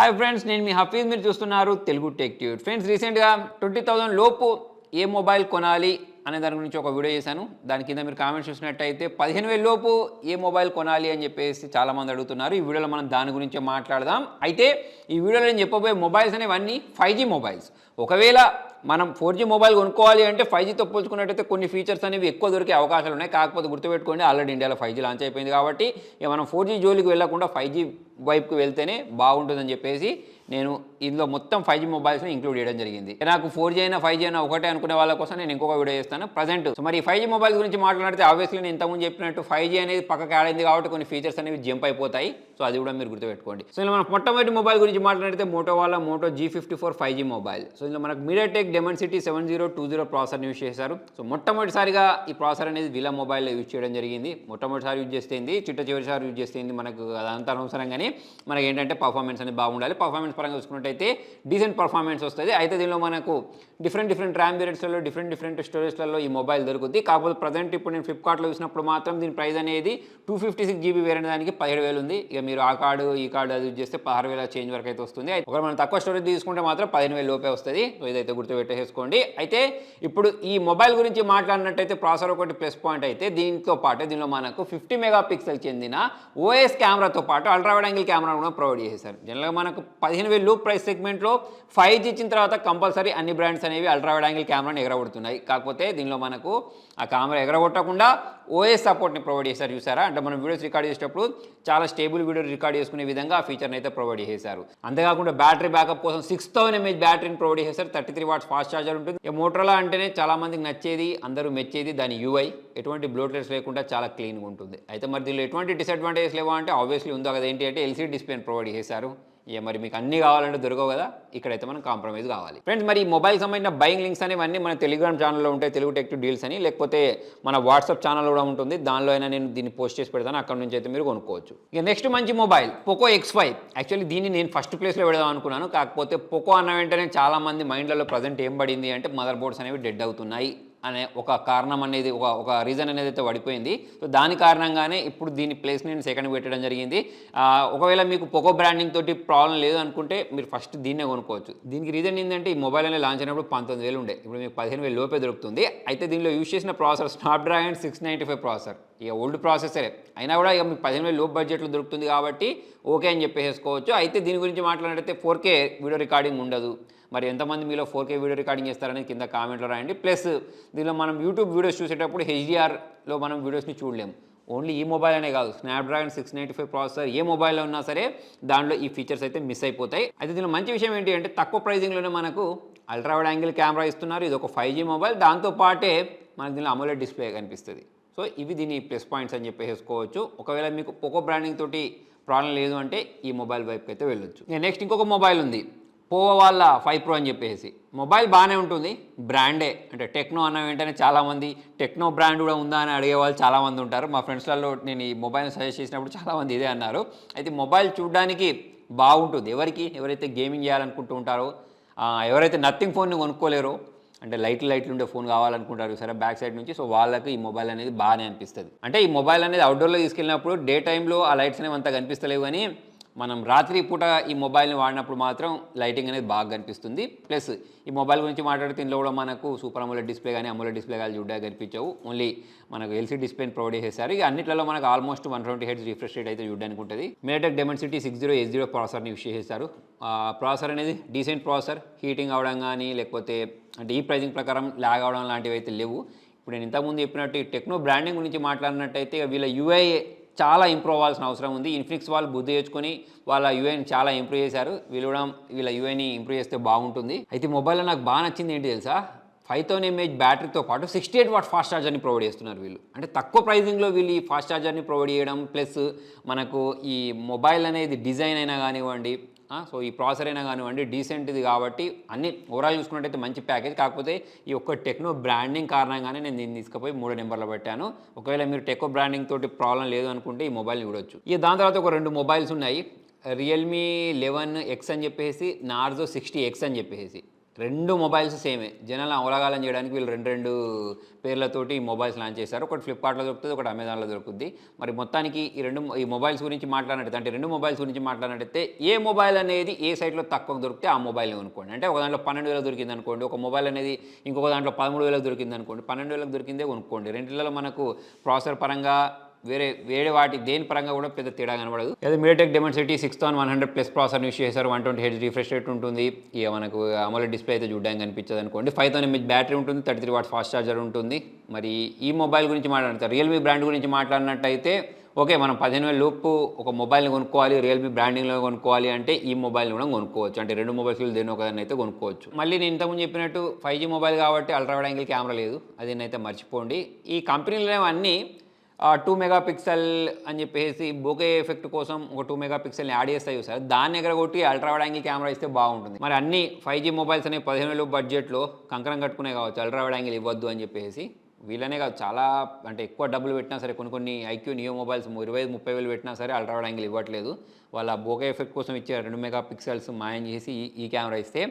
Hi friends, నేను మీ హఫీజ్. మీరు చూస్తున్నారు తెలుగు టెక్ ట్యూబ్. ఫ్రెండ్స్, రీసెంట్గా 20,000 లోపు ఏ మొబైల్ కొనాలి అనే దాని గురించి ఒక వీడియో చేశాను. దాని కింద మీరు కామెంట్స్ చూసినట్టయితే 15,000 లోపు ఏ మొబైల్ కొనాలి అని చెప్పేసి చాలామంది అడుగుతున్నారు. ఈ వీడియోలో మనం దాని గురించే మాట్లాడదాం. అయితే ఈ వీడియోలో నేను చెప్పబోయే మొబైల్స్ అనేవన్నీ 5G మొబైల్స్. ఒకవేళ మనం 4G మొబైల్ కొనుక్కోవాలి అంటే 5Gతో పోల్చుకున్నట్టయితే కొన్ని ఫీచర్స్ అనేవి ఎక్కువ దొరికే అవకాశాలు ఉన్నాయి. కాకపోతే గుర్తుపెట్టుకోండి, ఆల్రెడీ ఇండియాలో 5G లాంచ్ అయిపోయింది కాబట్టి ఇక మనం 4G జోలికి వెళ్ళకుండా 5G వైపుకి వెళ్తేనే బాగుంటుందని చెప్పేసి నేను ఇందులో మొత్తం 5G మొబైల్స్ని ఇంక్లూడ్ చేయడం జరిగింది. నాకు 4G అయినా 5G అయినా ఒకటే అనుకునే వాళ్ళ కోసం నేను ఇంకొక వీడియో చేస్తాను ప్రజెంట్. సో మరి 5G మొబైల్స్ గురించి మాట్లాడితే ఆబ్వియస్లీ నేను ఇంతకుముందు చెప్పినట్టు 5G అనేది పక్కకి ఆడింది కాబట్టి కొన్ని ఫీచర్స్ అనేవి జంప్ అయిపోతాయి. సో అది కూడా మీరు గుర్తుపెట్టుకోండి. సో ఇలా మనం మొట్టమొదటి మొబైల్ గురించి మాట్లాడితే Moto G54 5G mobile. So ఇందులో మనకు MediaTek Dimensity 7020 ప్రాసెసర్ని యూజ్ చేశారు. సో మొట్టమొదటిసారిగా ఈ ప్రాసెసర్ అనేది వీళ్ళ మొబైల్లో యూజ్ చేయడం జరిగింది. మొట్టమొదటిసారి యూజ్ చేస్తుంది, చివరిసారి యూజ్ చేస్తుంది. మనకు అదంతా అనవసరం, కానీ మనకి ఏంటంటే పర్ఫార్మెన్స్ అనేది బాగుండాలి. పర్ఫార్మెన్స్ పరంగా చూసుకున్నట్టయితే డీసెంట్ పర్ఫార్మెన్స్ వస్తుంది. అయితే దీనిలో మనకు డిఫరెంట్ ర్యామ్ వేరియంట్స్లలో డిఫరెంట్ స్టోరేజ్లలో ఈ మొబైల్ దొరుకుతుంది. కాకపోతే ప్రజెంట్ ఇప్పుడు నేను ఫ్లిప్కార్ట్లో చూసినప్పుడు మాత్రం దీని ప్రైస్ అనేది 256GB వేరియంట్ దానికి 17,000 ఉంది. ఇక మీరు ఆ కార్డు ఈ కార్డు అది యూజ్ చేస్తే 16,000 చేంజ్ వరకు అయితే వస్తుంది. ఒకవేళ మనం తక్కువ స్టోరేజ్ తీసుకుంటే మాత్రం 15,000 లోపే వస్తుంది. సో ఇదైతే గుర్తుపెట్టేసుకోండి. అయితే ఇప్పుడు ఈ మొబైల్ గురించి మాట్లాడినట్టయితే ప్రాసెసర్ ఒకటి ప్లస్ పాయింట్. అయితే దీంతో పాటు దీనిలో మనకు 50 మెగాపిక్సెల్ చెందిన OS కెమెరాతో పాటు అల్ట్రా వైడ్ యాంగిల్ కెమెరా కూడా ప్రొవైడ్ చేశారు. జనరల్గా మనకు 15,000 లోపు ప్రైస్ సెగ్మెంట్లో 5G ఇచ్చిన తర్వాత కంపల్సరీ అన్ని బ్రాండ్స్ అనేవి అల్ట్రా వైడ్ యాంగిల్ కెమెరాని ఎగరగొడుతున్నాయి. కాకపోతే దీనిలో మనకు ఆ కెమెరా ఎగరగొట్టకుండా OS సపోర్ట్ని ప్రొవైడ్ చేశారు. చూసారా, అంటే మనం వీడియోస్ రికార్డ్ చేసేటప్పుడు చాలా స్టేబుల్ వీడియో రికార్డ్ చేసుకునే విధంగా ఆ ఫీచర్ని అయితే ప్రొవైడ్ చేశారు. అంతేకాకుండా బ్యాటరీ బ్యాకప్ కోసం 6000 mAh బ్యాటరీని ప్రొవైడ్ చేశారు. 33 వాట్స్ ఫాస్ట్ ఛార్జర్ ఉంటుంది. ఈ మోటరోలా అంటేనే చాలా మందికి నచ్చేది, అందరూ మెచ్చేది దాని UI. ఎటువంటి బ్లోట్లెస్ లేకుండా చాలా క్లీన్గా ఉంటుంది. అయితే మరి దీనిలో ఎటువంటి డిసడ్వాంటేజెస్ లేవా అంటే ఆబ్వియస్లీ ఉందో కదా. ఏంటి అంటే LCD డిస్ప్లేని ప్రొవైడ్ చేశారు. ఇక మరి మీకు అన్నీ కావాలంటే దొరకవు కదా, ఇక్కడైతే మనం కాంప్రమైజ్ కావాలి. ఫ్రెండ్స్, మరి ఈ మొబైల్ సంబంధించిన బయింగ్ లింక్స్ అనేవన్నీ మన టెలిగ్రామ్ ఛానల్లో ఉంటాయి, తెలుగు టెక్ డీల్స్ అని. లేకపోతే మన వాట్సాప్ ఛానల్ కూడా ఉంటుంది, దానిలో అయినా నేను దీన్ని పోస్ట్ చేసి పెడతాను. అక్కడ నుంచి అయితే మీరు కొనుక్కోవచ్చు. ఇక నెక్స్ట్ మంచి మొబైల్ పోకో X5. యాక్చువల్లీ దీన్ని నేను ఫస్ట్ ప్లేస్లో పెడదాం అనుకున్నాను. కాకపోతే పోకో అన్న వెంటనే చాలామంది మైండ్లలో ప్రజెంట్ ఏం పడింది అంటే మదర్ బోర్డ్స్ అనేవి డెడ్ అవుతున్నాయి అనే ఒక కారణం అనేది ఒక రీజన్ అనేది అయితే పడిపోయింది. సో దాని కారణంగానే ఇప్పుడు దీని ప్లేస్ నేను సెకండ్ పెట్టడం జరిగింది. ఒకవేళ మీకు పోకో బ్రాండింగ్ తోటి ప్రాబ్లం లేదు అనుకుంటే మీరు ఫస్ట్ దీన్నే కొనుక్కోవచ్చు. దీనికి రీజన్ ఏంటంటే ఈ మొబైల్ అనేది లాంచ్ అయినప్పుడు 19,000 ఉండే, ఇప్పుడు మీకు 15,000 లోపే దొరుకుతుంది. అయితే దీనిలో యూజ్ చేసిన ప్రాసెసర్ స్నాప్డ్రాగన్ 695 ప్రాసెసర్. ఇక ఓల్డ్ ప్రాసెసరే అయినా కూడా ఇక మీకు 15,000 లో బడ్జెట్లో దొరుకుతుంది కాబట్టి ఓకే అని చెప్పేసుకోవచ్చు. అయితే దీని గురించి మాట్లాడితే 4K వీడియో రికార్డింగ్ ఉండదు. మరి ఎంతమంది మీలో 4K వీడియో రికార్డింగ్ చేస్తారనేది కింద కామెంట్లో రాయండి. ప్లస్ దీనిలో మనం యూట్యూబ్ వీడియోస్ చూసేటప్పుడు HDRలో మనం వీడియోస్ని చూడలేము. ఓన్లీ ఈ మొబైల్ అనే కాదు, స్నాప్డ్రాగన్ 695 ప్రాసెసర్ ఏ మొబైల్లో ఉన్నా సరే దాంట్లో ఈ ఫీచర్స్ అయితే మిస్ అయిపోతాయి. అయితే దీనిలో మంచి విషయం ఏంటి అంటే తక్కువ ప్రైజింగ్లోనే మనకు అల్ట్రా వైడ్ యాంగిల్ కెమెరా ఇస్తున్నారు. ఇది ఒక 5G మొబైల్, దాంతోపాటే మనకు దీనిలో AMOLED డిస్ప్లే కనిపిస్తుంది. సో ఇవి దీని ప్లస్ పాయింట్స్ అని చెప్పేసుకోవచ్చు. ఒకవేళ మీకు పోకో బ్రాండింగ్ తోటి ప్రాబ్లం లేదు అంటే ఈ మొబైల్ వైపుకి అయితే వెళ్ళొచ్చు. నెక్స్ట్ ఇంకొక మొబైల్ ఉంది, పోవో వాళ్ళ 5 Pro అని చెప్పేసి. మొబైల్ బాగానే ఉంటుంది, బ్రాండే. అంటే టెక్నో అన్న వెంటనే చాలామంది టెక్నో బ్రాండ్ కూడా ఉందా అని అడిగే వాళ్ళు చాలామంది ఉంటారు. మా ఫ్రెండ్స్లలో నేను ఈ మొబైల్ని సజెస్ట్ చేసినప్పుడు చాలామంది ఇదే అన్నారు. అయితే మొబైల్ చూడడానికి బాగుంటుంది. ఎవరైతే గేమింగ్ చేయాలనుకుంటూ ఉంటారో, ఎవరైతే నథింగ్ ఫోన్ని కొనుక్కోలేరో, అంటే లైట్లు ఉండే ఫోన్ కావాలనుకుంటారు సరే బ్యాక్ సైడ్ నుంచి, సో వాళ్ళకి ఈ మొబైల్ అనేది బాగానే అనిపిస్తుంది. అంటే ఈ మొబైల్ అనేది అవుట్డోర్లో తీసుకెళ్ళినప్పుడు డే టైంలో ఆ లైట్స్ అనేవి అంతా కనిపిస్తలేవు, కానీ మనం రాత్రి పూట ఈ మొబైల్ని వాడినప్పుడు మాత్రం లైటింగ్ అనేది బాగా కనిపిస్తుంది. ప్లస్ ఈ మొబైల్ గురించి మాట్లాడితే ఇందులో కూడా మనకు సూపర్ AMOLED డిస్ప్లే కానీ AMOLED డిస్ప్లే కానీ చూడడానికి కనిపించవు. ఓన్లీ మనకు LCD డిస్ప్లేని ప్రొవైడ్ చేశారు. ఇక అన్నిట్లలో మనకు ఆల్మోస్ట్ 120 Hz రిఫ్రెష్ రేట్ అయితే చూడడానికి ఉంటుంది. MediaTek Dimensity 6080 ప్రాసెసర్ని యూజ్ చేశారు. ప్రాసెసర్ అనేది డీసెంట్ ప్రాసెసర్, హీటింగ్ అవడం కానీ లేకపోతే అంటే ఈ ప్రైజింగ్ ప్రకారం ల్యాగ్ అవడం లాంటివి అయితే లేవు. ఇప్పుడు నేను ఇంతకుముందు చెప్పినట్టు ఈ టెక్నో బ్రాండింగ్ గురించి మాట్లాడినట్టయితే వీళ్ళ UI చాలా ఇంప్రూవ్ అవ్వాల్సిన అవసరం ఉంది. ఇన్ఫినిక్స్ వాళ్ళు బుద్ధి తెచ్చుకొని వాళ్ళ UIని చాలా ఇంప్రూవ్ చేశారు. వీళ్ళ UIని ఇంప్రూవ్ చేస్తే బాగుంటుంది. అయితే మొబైల్లో నాకు బాగా నచ్చింది ఏంటి తెలుసా, 5000 mAh బ్యాటరీతో పాటు 68 వాట్ ఫాస్ట్ ఛార్జర్ని ప్రొవైడ్ చేస్తున్నారు వీళ్ళు. అంటే తక్కువ ప్రైజింగ్లో వీళ్ళు ఈ ఫాస్ట్ ఛార్జర్ని ప్రొవైడ్ చేయడం, ప్లస్ మనకు ఈ మొబైల్ అనేది డిజైన్ అయినా కానివ్వండి, సో ఈ ప్రాసెసర్ అయినా కానివ్వండి డీసెంట్ది కాబట్టి అన్ని ఓవరాల్ చూసుకున్నట్టయితే మంచి ప్యాకేజ్. కాకపోతే ఈ ఒక్క టెక్నో బ్రాండింగ్ కారణంగానే నేను దీన్ని తీసుకుపోయి 3 నెంబర్లో పెట్టాను. ఒకవేళ మీరు టెక్నో బ్రాండింగ్ తోటి ప్రాబ్లం లేదు అనుకుంటే ఈ మొబైల్ని చూడొచ్చు. ఇక దాని తర్వాత ఒక 2 మొబైల్స్ ఉన్నాయి, Realme 11X అని చెప్పేసి, Narzo 60X అని చెప్పేసి. రెండు మొబైల్స్ సేమే. జనాలను అవలగాలం చేయడానికి వీళ్ళు రెండు పేర్లతోటి మొబైల్స్ లాంచ్ చేశారు. ఒకటి ఫ్లిప్‌కార్ట్‌లో దొరుకుతుంది, ఒకటి అమెజాన్‌లో దొరుకుద్ది. మరి మొత్తానికి ఈ మొబైల్స్ గురించి మాట్లాడినట్టయితే, అంటే రెండు మొబైల్స్ గురించి మాట్లాడినట్టయితే, ఏ మొబైల్ అనేది ఏ సైట్‌లో తక్కువకు దొరికితే ఆ మొబైల్‌ని కొనుక్కోండి. అంటే ఒక దాంట్లో 12,000 దొరికిందనుకోండి, ఒక మొబైల్ అనేది ఇంకొక దాంట్లో 13,000 దొరికిందనుకోండి, 12,000 దొరికిందే కొనుక్కోండి. రెండిట్లలో మనకు ప్రాసెసర్ పరంగా వేరే వాటి దేని పరంగా కూడా పెద్ద తేడా కనబడదు. అదే మీడియాటెక్ డైమెన్సిటీ 6100+ ప్రాసెసర్ యూస్ చేశారు. 120 Hz రిఫ్రెష్ రేట్ ఉంటుంది. ఇక మనకు అమోలెడ్ డిస్ప్లే అయితే చూడడానికి కనిపించదు అనుకోండి. 5000 mAh బ్యాటరీ ఉంటుంది, 33 వాట్స్ ఫాస్ట్ ఛార్జర్ ఉంటుంది. మరి ఈ మొబైల్ గురించి మాట్లాడతారు, రియల్మీ బ్రాండ్ గురించి మాట్లాడినట్టయితే ఓకే, మనం 15,000 లోపు ఒక మొబైల్ని కొనుక్కోవాలి, రియల్మీ బ్రాండింగ్లో కొనుక్కోవాలి అంటే ఈ మొబైల్ని కూడా కొనుక్కోవచ్చు. అంటే రెండు మొబైల్స్ దేని ఒకదాన్ని అయితే కొనుక్కోవచ్చు. మళ్ళీ నేను ఇంతకుముందు చెప్పినట్టు 5G మొబైల్ కాబట్టి అల్ట్రా వైడ్ యాంగిల్ కెమెరా లేదు, అది అయితే మర్చిపోండి. ఈ కంపెనీలో అన్నీ 2 మెగాపిక్సెల్ అని చెప్పేసి బోకే ఎఫెక్ట్ కోసం ఒక 2 మెగాపిక్సెల్ని యాడ్ చేస్తాయి చూసారు, దాన్ని ఎగరగొట్టి అల్ట్రా వైడ్ యాంగిల్ కెమెరా ఇస్తే బాగుంటుంది. మరి అన్ని 5G మొబైల్స్ అనేవి 15,000 బడ్జెట్లో కంకణం కట్టుకునే కావచ్చు, అల్ట్రా వైడ్ యాంగిల్ ఇవ్వద్దు అని చెప్పేసి. వీళ్ళనే కాదు, చాలా అంటే ఎక్కువ డబ్బులు పెట్టినా సరే కొన్ని ఐక్యూ నియో మొబైల్స్ 20-30 వేలు పెట్టినా సరే అల్ట్రా వైడ్ యాంగిల్ ఇవ్వట్లేదు. వాళ్ళ బోకే ఎఫెక్ట్ కోసం ఇచ్చే 2 మెగాపిక్సెల్స్ మాయం చేసి ఈ కెమెరా ఇస్తే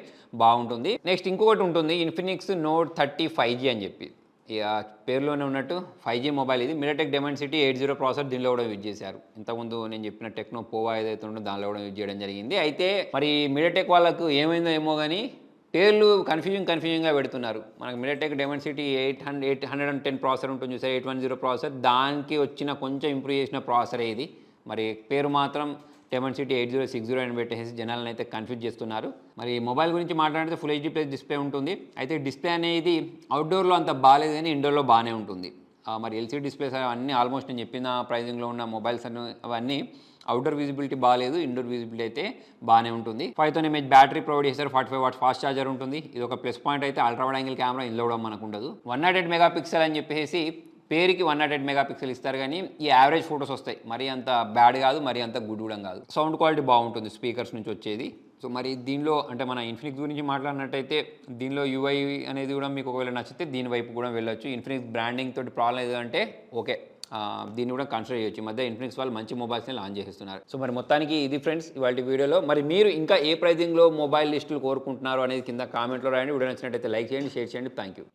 బాగుంటుంది. నెక్స్ట్ ఇంకొకటి ఉంటుంది, ఇన్ఫినిక్స్ నోట్ 30 5G అని చెప్పి. ఇక పేరులోనే ఉన్నట్టు 5G మొబైల్ ఇది. మీడియాటెక్ డైమెన్సిటీ 80 ప్రాసెసర్ దీనిలో కూడా యూజ్ చేశారు. ఇంతకుముందు నేను చెప్పిన టెక్నో పోవా ఏదైతే ఉందో దానిలో కూడా యూజ్ చేయడం జరిగింది. అయితే మరి మీడియాటెక్ వాళ్ళకు ఏమైందో ఏమో కానీ పేర్లు కన్ఫ్యూజింగ్గా పెడుతున్నారు. మనకు మీడియాటెక్ డైమెన్సిటీ 810 ప్రాసెసర్ ఉంటుంది చూసారు, 810 ప్రాసెసర్, దానికి వచ్చిన కొంచెం ఇంప్రూవ్ చేసిన ప్రాసెసర్ ఇది. మరి పేరు మాత్రం డైమెన్సిటీ 8060 అని పెట్టేసి జనాలను అయితే కన్ఫ్యూజ్ చేస్తున్నారు. మరి మొబైల్ గురించి మాట్లాడితే ఫుల్ హెచ్డీ ప్లస్ డిస్ప్లే ఉంటుంది. అయితే డిస్ప్లే అనేది అవుట్డోర్లో అంత బాగాలేదు కానీ ఇండోర్లో బాగానే ఉంటుంది. మరి ఎల్సీడీ డిస్ప్లేస్ అవన్నీ ఆల్మోస్ట్ నేను చెప్పిన ప్రైజింగ్లో ఉన్న మొబైల్స్ అవన్నీ అవుట్డోర్ విజిబిలిటీ బాగాలేదు, ఇండోర్ విజిబిలిటీ అయితే బాగానే ఉంటుంది. 5000 mAh బ్యాటరీ ప్రొవైడ్ చేస్తారు, 45 వాట్స్ ఫాస్ట్ ఛార్జర్ ఉంటుంది. ఇది ఒక ప్లస్ పాయింట్. అయితే అల్ట్రా వైడ్ యాంగిల్ కెమెరా ఇందులో కూడా మనకు ఉండదు. 108 మెగాపిక్సెల్ అని చెప్పేసి పేరుకి 108 మెగాపిక్సెల్ ఇస్తారు కానీ ఈ యావరేజ్ ఫొటోస్ వస్తాయి, మరీ అంత బ్యాడ్ కాదు, మరీ అంత గుడ్ కూడా కాదు. సౌండ్ క్వాలిటీ బాగుంటుంది స్పీకర్స్ నుంచి వచ్చేది. సో మరి దీనిలో అంటే మన ఇన్ఫినిక్స్ గురించి మాట్లాడినట్టయితే దీనిలో యూఐ అనేది కూడా మీకు ఒకవేళ నచ్చితే దీని వైపు కూడా వెళ్ళొచ్చు. ఇన్ఫినిక్స్ బ్రాండింగ్ తోటి ప్రాబ్లం ఏదంటే ఓకే, దీన్ని కూడా కన్సిడర్ చేయొచ్చు. ఈ మధ్య ఇన్ఫినిక్స్ వాళ్ళు మంచి మొబైల్స్ని లాంచ్ చేస్తున్నారు. సో మరి మొత్తానికి ఇది ఫ్రెండ్స్ ఇవాళ వీడియోలో. మరి మీరు ఇంకా ఏ ప్రైజింగ్లో మొబైల్ లిస్టులు కోరుకుంటున్నారు అనేది కింద కామెంట్లో రాయండి. వీడియో నచ్చినట్టయితే లైక్ చేయండి, షేర్ చేయండి. Thank you.